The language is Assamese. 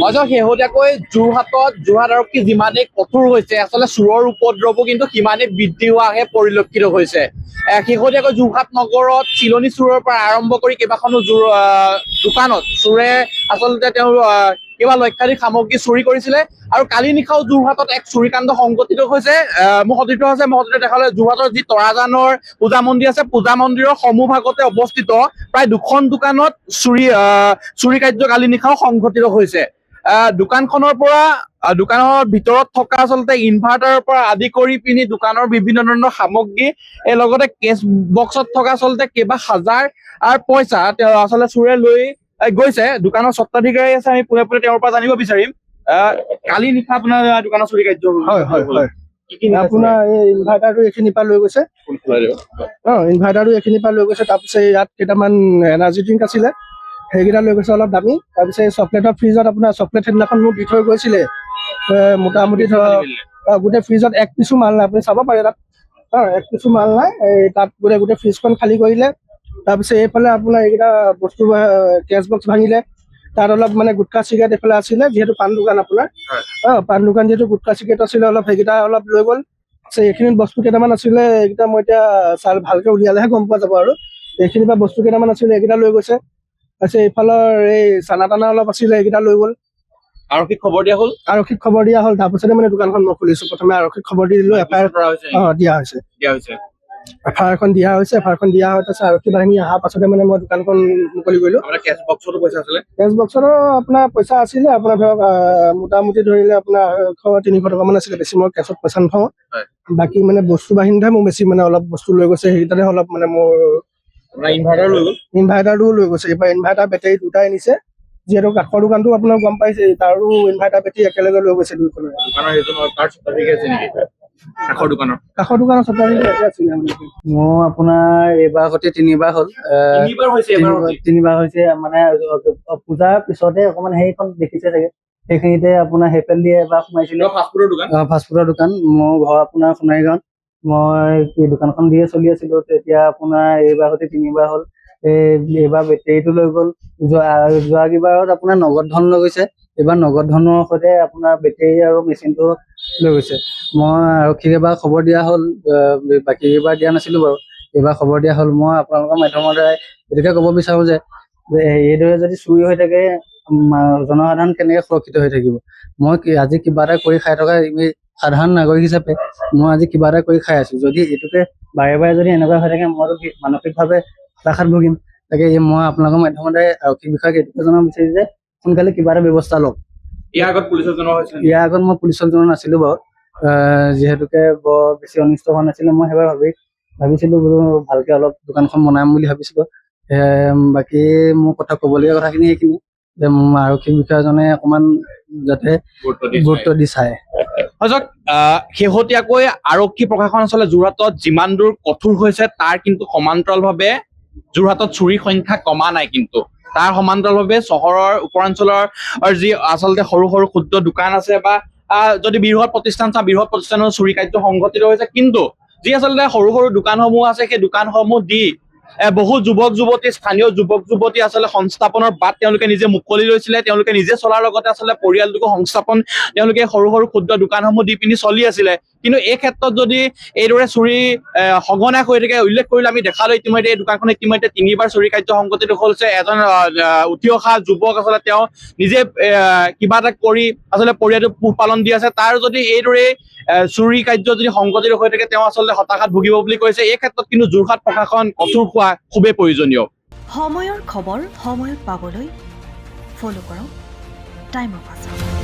অজয় শেহতীয়াকৈ যোৰহাট আৰক্ষী যিমানেই কঠোৰ হৈছে আচলতে চোৰৰ উপদ্ৰৱো কিন্তু সিমানেই বৃদ্ধি হোৱাহে পৰিলক্ষিত হৈছে। শেহতীয়াকৈ যোৰহাট নগৰত চিলনী চোৰৰ পৰা আৰম্ভ কৰি কেইবাখনো দোকানত চোৰে আচলতে তেওঁ কিবা লক্ষাধিক সামগ্ৰী চুৰি কৰিছিলে আৰু কালি নিশাও যোৰহাটত এক চুৰিকাণ্ড সংঘটিত হৈছে। মোৰ সতীৰ্থ দেখালে যোৰহাটৰ যি তৰাজানৰ পূজা মন্দিৰ আছে, পূজা মন্দিৰৰ সমূহভাগতে অৱস্থিত প্ৰায় 2খন দোকানত চুৰি কাৰ্য কালি নিশাও সংঘটিত হৈছে। দোকানৰ ভিতৰত থকা আচলতে ইনভাৰ্টাৰৰ পৰা আদি কৰি পিনি দোকানৰ বিভিন্ন ধৰণৰ সামগ্ৰী লগতে কেছ বক্সত থকা আচলতে কেইবা হাজাৰ পইচা তেওঁ আচলতে চোৰে লৈ গৈছে। দোকানৰ স্বত্বাধিকাৰী আছে, আমি পোনে পোনে তেওঁৰ পৰা জানিব বিচাৰিম। কালি নিশা আপোনাৰ দোকানৰ চুৰি কাৰ্য হয় আপোনাৰ এই ইনভাৰ্টাৰটো এইখিনিৰ পৰা লৈ গৈছে। ইনভাৰ্টাৰটো এইখিনিৰ পৰা লৈ গৈছে। তাৰপিছত ইয়াত কেইটামান এনাৰ্জি ড্ৰিংক আছিলে, সেইকেইটা লৈ গৈছে অলপ দামী। তাৰপিছত এই চকলেটৰ ফ্ৰিজত আপোনাৰ চকলেট সেইদিনাখন মোক দি থৈ গৈছিলে। মোটামুটি ধৰক গোটেই ফ্ৰিজত এক পিছো মাল নাই, আপুনি চাব পাৰে তাত। এক পিছো মাল নাই, তাত গোটেই ফ্ৰিজখন খালী কৰিলে। তাৰপিছত এইফালে আপোনাৰ এইকেইটা বস্তু কেছ বক্স ভাঙিলে। তাত অলপ মানে গুটকা চিগাৰেট এইফালে আছিলে, যিহেতু পাণ দোকান আপোনাৰ। পাণ দোকান যিহেতু গুটকা চিগাৰেট আছিলে অলপ, সেইকেইটা অলপ লৈ গ'ল। এইখিনিত বস্তু কেইটামান আছিলে, এইকেইটা মই এতিয়া ভালকে উলিয়ালেহে গম পোৱা যাব আৰু। এইখিনিৰ পৰা বস্তু কেইটামান আছিলে, এইকেইটা লৈ গৈছে। তাৰপিছত এইফালৰ এই চানা টানা অলপ আছিলে, এইকেইটা লৈ গ'ল। আৰক্ষীক খবৰ দিয়া হ'ল। তাৰপিছতে মানে দোকানখন মই খুলিছো। প্ৰথমে আৰক্ষীক খবৰ দি দিলো, এফআইআৰ দিয়া হৈছে। এফআইআৰ এখন দিয়া হয়, তাৰপিছত আৰক্ষী বাহিনী অহাৰ পাছতে মানে মই দোকানখন মুকলি কৰিলো। কেছ বক্সতো পইচা আছিলে? কেছ বক্সতো আপোনাৰ পইচা আছিলে, আপোনাৰ ধৰক মোটামুটি ধৰিলে আপোনাৰ 300 টকা মান আছিলে। বেছি মই কেছত পইচা নথওঁ। বাকী মানে বস্তু বাহিনীতহে মোৰ বেছি মানে অলপ বস্তু লৈ গৈছে, সেইকেইটাতে অলপ মানে মোৰ ইনভাৰ্টাৰটো লৈ গৈছে। এইবাৰ ইনভাৰ্টাৰ বেটেৰী দুটাই নিছে, যিহেতু কাষৰ দোকানটো আপোনাৰ গম পাইছে, তাৰো ইনভাৰ্টাৰ বেটেৰী একেলগে লৈ গৈছে দুইখনে। কাষৰ দোকানৰ স্বত্বাধিকাৰী ইয়াতে আছিলে। মোৰ আপোনাৰ এইবাৰ সৈতে 3বাৰ হ'ল। 3বাৰ হৈছে মানে পূজাৰ পিছতে অকমান সেইখন দেখিছে চাগে, সেইখিনিতে আপোনাৰ সেইফাল দিয়ে এবাৰ সোমাইছিলে। ফাষ্টফুডৰ দোকান। মোৰ ঘৰ আপোনাৰ সোণাৰীগাঁৱত। মই দোকানখন দিয়ে চলি আছিলো। তেতিয়া আপোনাৰ এইবাৰ সৈতে 3বাৰ হ'ল। এইবাৰ বেটেৰীটো লৈ গ'ল। যোৱা কিবাৰত আপোনাৰ নগদ ধন লৈ গৈছে। এইবাৰ নগদ ধনৰ সৈতে আপোনাৰ বেটেৰী আৰু মেচিনটো লৈ গৈছে। মই আৰক্ষীক এবাৰ খবৰ দিয়া হ'ল, বাকী এইবাৰ দিয়া নাছিলো বাৰু। এইবাৰ খবৰ দিয়া হ'ল। মই আপোনালোকৰ মাধ্যমৰ দ্বাৰাই এইটোকে ক'ব বিচাৰো যে এইদৰে যদি চুৰি হৈ থাকে, জনসাধাৰণ কেনেকে সুৰক্ষিত হৈ থাকিব। মই আজি কিবা এটা কৰি খাই থকা সাধাৰণ নাগৰিক হিচাপে মই আজি কিবা এটা কৰি খাই আছো। যদি এইটোকে বাৰে বাৰে যদি এনেকুৱা হৈ থাকে, মইতো মানসিকভাৱে হতাশাত ভুগিম। তাকে মই আপোনালোকৰ মাধ্যমৰ দ্বাৰাই আৰক্ষী বিষয়াক এইটোকে জনাব বিচাৰিছো যে সোনকালে কিবা এটা ব্যৱস্থা লওক। ইয়াৰ আগত মই পুলিচক জনোৱা নাছিলো বাৰু, যিহেতুকে বৰ বেছি অনিষ্ট হোৱা নাছিলে। মই সেইবাৰ ভাবিছিলো বোলো ভালকে অলপ দোকানখন বনাম বুলি ভাবিছিলো। বাকী মোৰ কথা ক'বলগীয়া কথাখিনি এইখিনি যে আৰক্ষী বিষয়াজনে অকমান যাতে গুৰুত্ব দি চায়। শেহতীয়াকৈ আৰক্ষী প্ৰশাসন আচলতে যোৰহাটত যিমান দূৰ কঠোৰ হৈছে, তাৰ কিন্তু সমান্তৰালভাৱে যোৰহাটত চুৰিৰ সংখ্যা কমা নাই। কিন্তু তাৰ সমান্তৰালভাৱে চহৰৰ উপৰাঞ্চলৰ যি আচলতে সৰু সৰু ক্ষুদ্ৰ দোকান আছে বা যদি বৃহৎ প্ৰতিষ্ঠান চাওঁ, বৃহৎ প্ৰতিষ্ঠানৰ চুৰি কাৰ্য সংঘটিত হৈছে। কিন্তু যি আচলতে সৰু সৰু দোকানসমূহ আছে, সেই দোকানসমূহ দি বহু স্থানীয় যুৱক যুৱতী আচলতে সংস্থাপনৰ বাট তেওঁলোকে নিজে মুকলি লৈছিলে। তেওঁলোকে নিজে চলাৰ লগতে আচলতে পৰিয়ালটোকো সংস্থাপন তেওঁলোকে সৰু সৰু ক্ষুদ্ৰ দোকানসমূহ দি পিনি চলি আছিলে। কিন্তু এই ক্ষেত্ৰত যদি এইদৰে চুৰি সঘনাই হৈ থাকে, উল্লেখ কৰিলে আমি দেখালো ইতিমধ্যে এই দোকানখনে ইতিমধ্যে 3বাৰ চুৰি কাৰ্য সংঘটিত হৈছে। এজন উঠি অহা যুৱক আচলতে তেওঁ নিজে কিবা এটা কৰি আচলতে পৰিয়ালটো পোহপালন দি আছে। তাৰ যদি এইদৰে চুৰি কাৰ্য যদি সংঘটিত হৈ থাকে, তেওঁ আচলতে হতাশাত ভুগিব বুলি কৈছে। এই ক্ষেত্ৰত কিন্তু যোৰহাট প্ৰশাসন কঠোৰ হোৱা খুবেই প্ৰয়োজনীয়। সময়ৰ খবৰ সময়ত পাবলৈ ফলো কৰক টাইম অফ।